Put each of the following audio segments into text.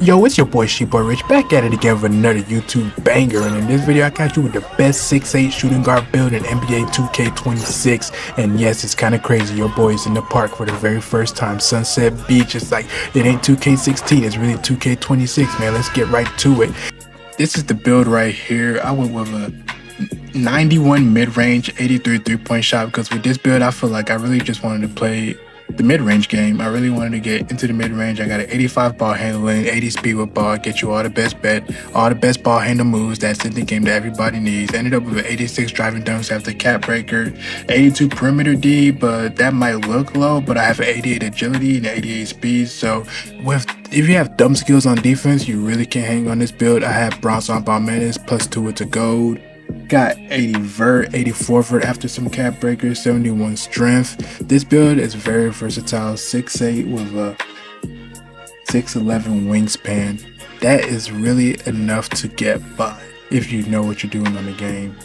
Yo, it's your boy SheepboiRich back at it again with another YouTube banger, and in this video I got you with the best 6'8 shooting guard build in NBA 2K26. And yes, it's kind of crazy, your boy is in the park for the very first time. Sunset Beach. It's like it ain't 2K16, it's really 2K26, man. Let's get right to it. This is the build right here. I went with a 91 mid-range, 83 three-point shot, because with this build I feel like I really just wanted to play the mid-range game. I really wanted to get into the mid-range. I got an 85 ball handling, 80 speed with ball, get you all the best ball handle moves that's in the game that everybody needs. Ended up with an 86 driving dunks after cap breaker, 82 perimeter D, but that might look low, but I have an 88 agility and 88 speed. So if you have dumb skills on defense, you really can hang on this build. I have bronze on ball menace, +2 with the gold. Got 80 vert, 84 vert after some cap breakers, 71 strength. This build is very versatile, 6'8 with a 6'11 wingspan. That is really enough to get by if you know what you're doing on the game.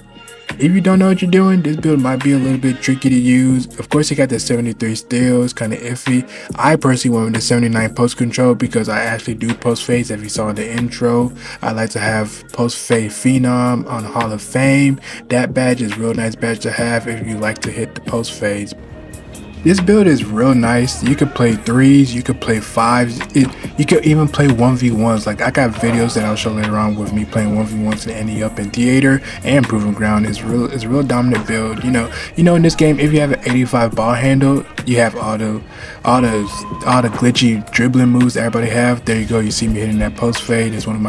If you don't know what you're doing, this build might be a little bit tricky to use. Of course, you got the 73 steals, kind of iffy. I personally went with the 79 post control because I actually do post fades. If you saw in the intro, I like to have post fade phenom on Hall of Fame. That badge is a real nice badge to have if you like to hit the post fades. This build is real nice. You could play threes, you could play fives, you could even play 1v1s. Like I got videos that I'll show later on with me playing 1v1s in Ante Up in Theater and Proving Ground. It's a real dominant build. You know in this game, if you have an 85 ball handle, you have all the glitchy dribbling moves that everybody have. There you go. You see me hitting that post fade. It's one of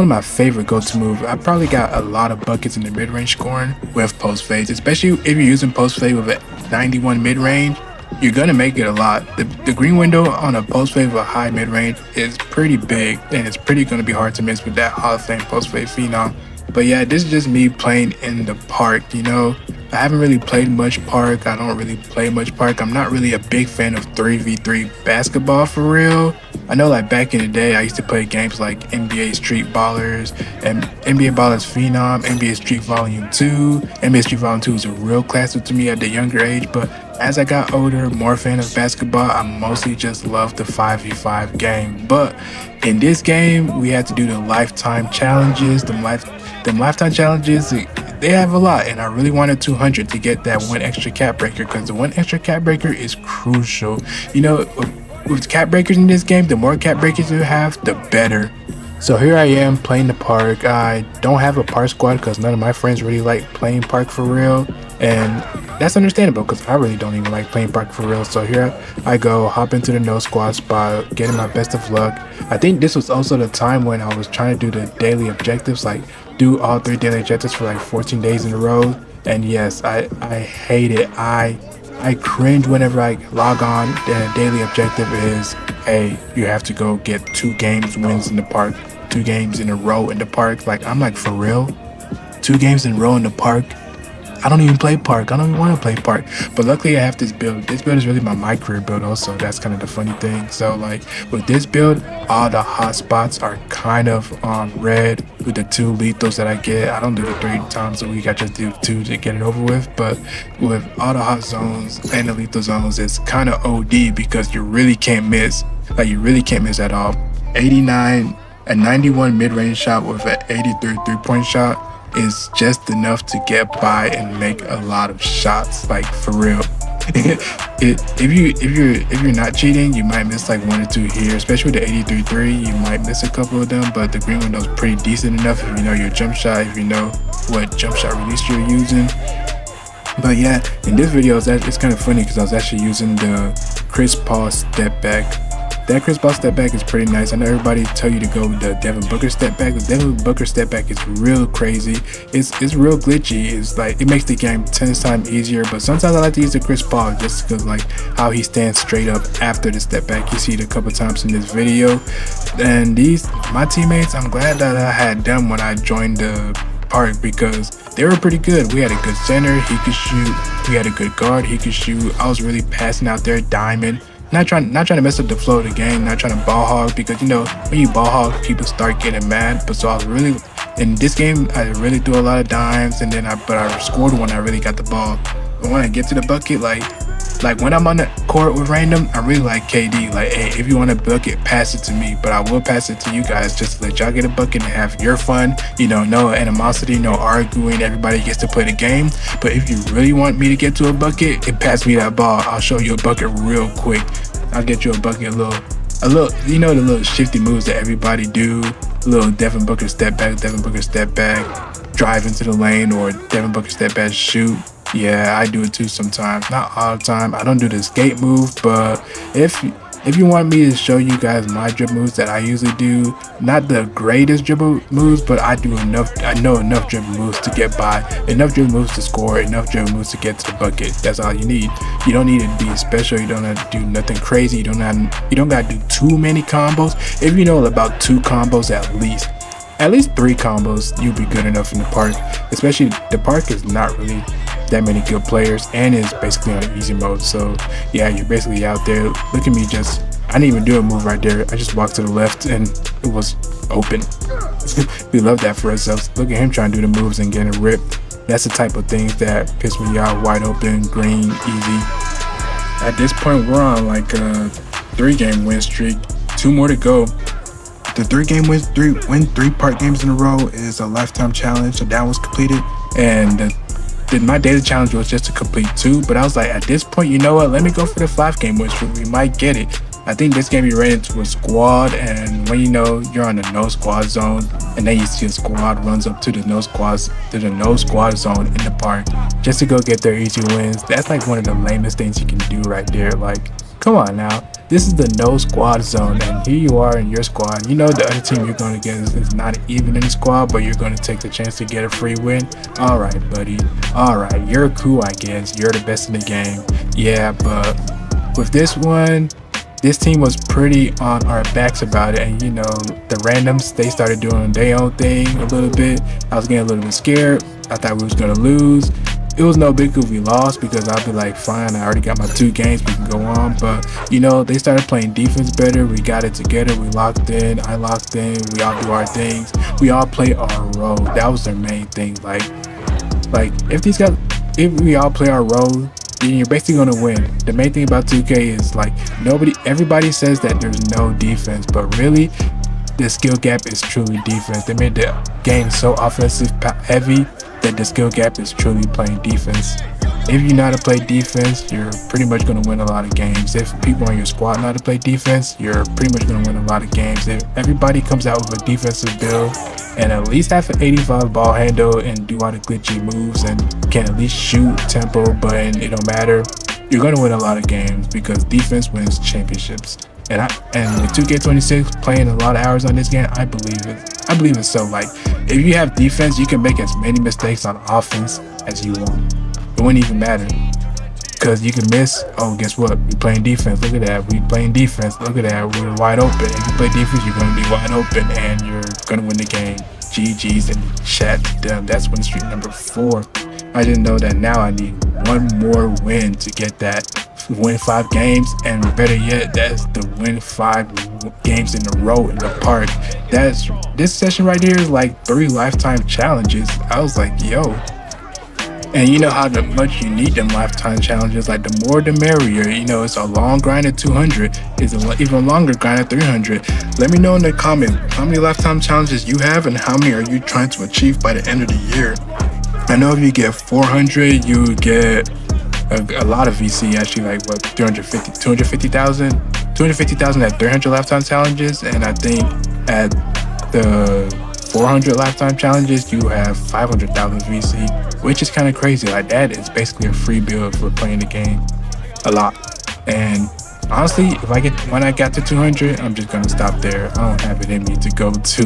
my favorite go-to moves. I probably got a lot of buckets in the mid-range scoring with post fades, especially if you're using post fade with a 91 mid-range. You're gonna make it a lot. The green window on a post fade with a high mid-range is pretty big, and it's pretty gonna be hard to miss with that Hall of Fame post fade phenom. But yeah, this is just me playing in the park. I haven't really played much park. I don't really play much park. I'm not really a big fan of 3v3 basketball for real. I know like back in the day, I used to play games like NBA Street Ballers and NBA Ballers Phenom, NBA Street Volume 2. NBA Street Volume 2 was a real classic to me at the younger age, but as I got older, more fan of basketball, I mostly just love the 5v5 game. But in this game, we had to do the lifetime challenges. The lifetime challenges, they have a lot, and I really wanted 200 to get that one extra cap breaker, because the one extra cap breaker is crucial. With cap breakers in this game, the more cap breakers you have, the better. So here I am playing the park. I don't have a park squad because none of my friends really like playing park for real, and that's understandable because I really don't even like playing park for real. So here I go, hop into the no squad spot, getting my best of luck. I think this was also the time when I was trying to do the daily objectives, like do all 3 daily objectives for like 14 days in a row. And yes, I hate it. I cringe whenever I log on. The daily objective is, hey, you have to go get 2 games wins in the park, 2 games in a row in the park. Like, I'm like, for real? 2 games in a row in the park? I don't even play park. I don't even want to play park. But luckily I have this build. This build is really my career build also. That's kind of the funny thing. So like with this build, all the hot spots are kind of on red with the 2 lethals that I get. I don't do the 3 times a week. I just do 2 to get it over with. But with all the hot zones and the lethal zones, it's kind of OD because you really can't miss. Like you really can't miss at all. 89, a 91 mid-range shot with an 83 three-point shot is just enough to get by and make a lot of shots, like for real. If you're not cheating, you might miss like 1 or 2 here, especially with the 83 3. You might miss a couple of them, but the green window is pretty decent enough if you know your jump shot, if you know what jump shot release you're using. But yeah, in this video it's kind of funny because I was actually using the Chris Paul step back. That Chris Paul step back is pretty nice. I know everybody tell you to go with the Devin Booker step back. The Devin Booker step back is real crazy. It's real glitchy. It's like it makes the game 10 times easier. But sometimes I like to use the Chris Paul just because like how he stands straight up after the step back. You see it a couple times in this video. And my teammates, I'm glad that I had them when I joined the park because they were pretty good. We had a good center, he could shoot. We had a good guard, he could shoot. I was really passing out there, diamond. Not trying to mess up the flow of the game, not trying to ball hog, because when you ball hog, people start getting mad. But so I was really in this game, I really threw a lot of dimes, and then I scored when I really got the ball. But when I get to the bucket, like Like when I'm on the court with random, I'm really like KD. Like, hey, if you want a bucket, pass it to me, but I will pass it to you guys just to let y'all get a bucket and have your fun. You know, no animosity, no arguing. Everybody gets to play the game. But if you really want me to get to a bucket, and pass me that ball, I'll show you a bucket real quick. I'll get you a bucket, a little, you know, the little shifty moves that everybody do. A little Devin Booker step back, drive into the lane, or Devin Booker step back, shoot. Yeah, I do it too sometimes. Not all the time. I don't do the skate move, but if you want me to show you guys my dribble moves that I usually do, not the greatest dribble moves, but I know enough dribble moves to get by, enough dribble moves to score, enough dribble moves to get to the bucket. That's all you need. You don't need to be special. You don't have to do nothing crazy. You don't gotta do too many combos. If you know about 2 combos at least 3 combos, you'll be good enough in the park. Especially the park is not really that many good players and is basically on easy mode. So yeah, you're basically out there. Look at me, I didn't even do a move right there. I just walked to the left and it was open. We love that for ourselves. Look at him trying to do the moves and getting ripped. That's the type of things that piss me off. Wide open, green, easy. At this point, we're on like a 3-game win streak. 2 more to go. The 3-game win 3 park games in a row is a lifetime challenge. So that was completed, and my daily challenge was just to complete 2. But I was like, at this point, you know what? Let me go for the 5-game win streak. We might get it. I think this game you're right into a squad, and when you know you're on the no squad zone, and then you see a squad runs up to the no squad zone in the park just to go get their easy wins. That's like one of the lamest things you can do right there. Like, come on now. This is the no squad zone, and here you are in your squad. You know the other team you're going to get is not even in the squad, but you're going to take the chance to get a free win. All right, buddy. All right, you're cool, I guess. You're the best in the game. Yeah, but with this one, this team was pretty on our backs about it, and you know, the randoms, they started doing their own thing a little bit. I was getting a little bit scared. I thought we was going to lose. It was no big if we lost, because I'll be like, fine, I already got my 2 games, we can go on. But you know, they started playing defense better. We got it together. We locked in. I locked in. We all do our things. We all play our role. That was their main thing. Like if we all play our role, then you're basically gonna win. The main thing about 2K is like everybody says that there's no defense, but really the skill gap is truly defense. They made the game so offensive heavy that the skill gap is truly playing defense. If you know how to play defense, you're pretty much going to win a lot of games. If people on your squad know how to play defense, you're pretty much going to win a lot of games. If everybody comes out with a defensive build and at least have an 85 ball handle and do all the glitchy moves and can at least shoot, tempo, button, it don't matter, you're going to win a lot of games, because defense wins championships. And with 2K26 playing a lot of hours on this game, I believe it's so. Like, if you have defense, you can make as many mistakes on offense as you want. It wouldn't even matter, because you can miss. Oh, guess what? We playing defense. Look at that. We playing defense. Look at that. We're wide open. If you play defense, you're going to be wide open and you're going to win the game. GG's and chat them. That's win streak number 4. I didn't know that now I need 1 more win to get that. Win 5 games, and better yet, that's the win 5 games in a row in the park. This session right here is like 3 lifetime challenges. I was like, yo. And you know how much you need them lifetime challenges. Like, the more the merrier. You know, it's a long grind at 200. It's an even longer grind at 300. Let me know in the comment how many lifetime challenges you have and how many are you trying to achieve by the end of the year. I know if you get 400, you get a lot of VC, actually, like what, 250,000 at 300 lifetime challenges, and I think at the 400 lifetime challenges you have 500,000 VC, which is kind of crazy. Like, that is basically a free build for playing the game a lot. And honestly, when I got to 200, I'm just gonna stop there. I don't have it in me to go to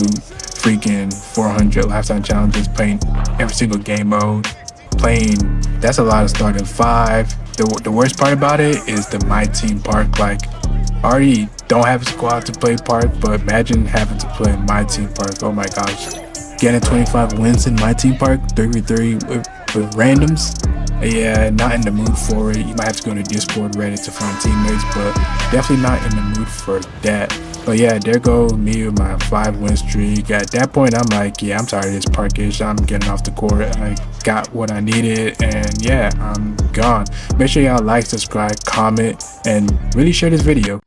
freaking 400 lifetime challenges, playing every single game mode. That's a lot of starting 5. The worst part about it is the My Team Park. Like, I already don't have a squad to play park, but imagine having to play My Team Park. Oh my gosh, getting 25 wins in My Team Park 3v3 with randoms. Yeah, not in the mood for it. You might have to go to Discord, Reddit to find teammates, but definitely not in the mood for that. But yeah, there go me with my 5-win streak. At that point, I'm like, yeah, I'm tired of this parkish. I'm getting off the court. I got what I needed, and yeah, I'm gone. Make sure y'all like, subscribe, comment, and really share this video.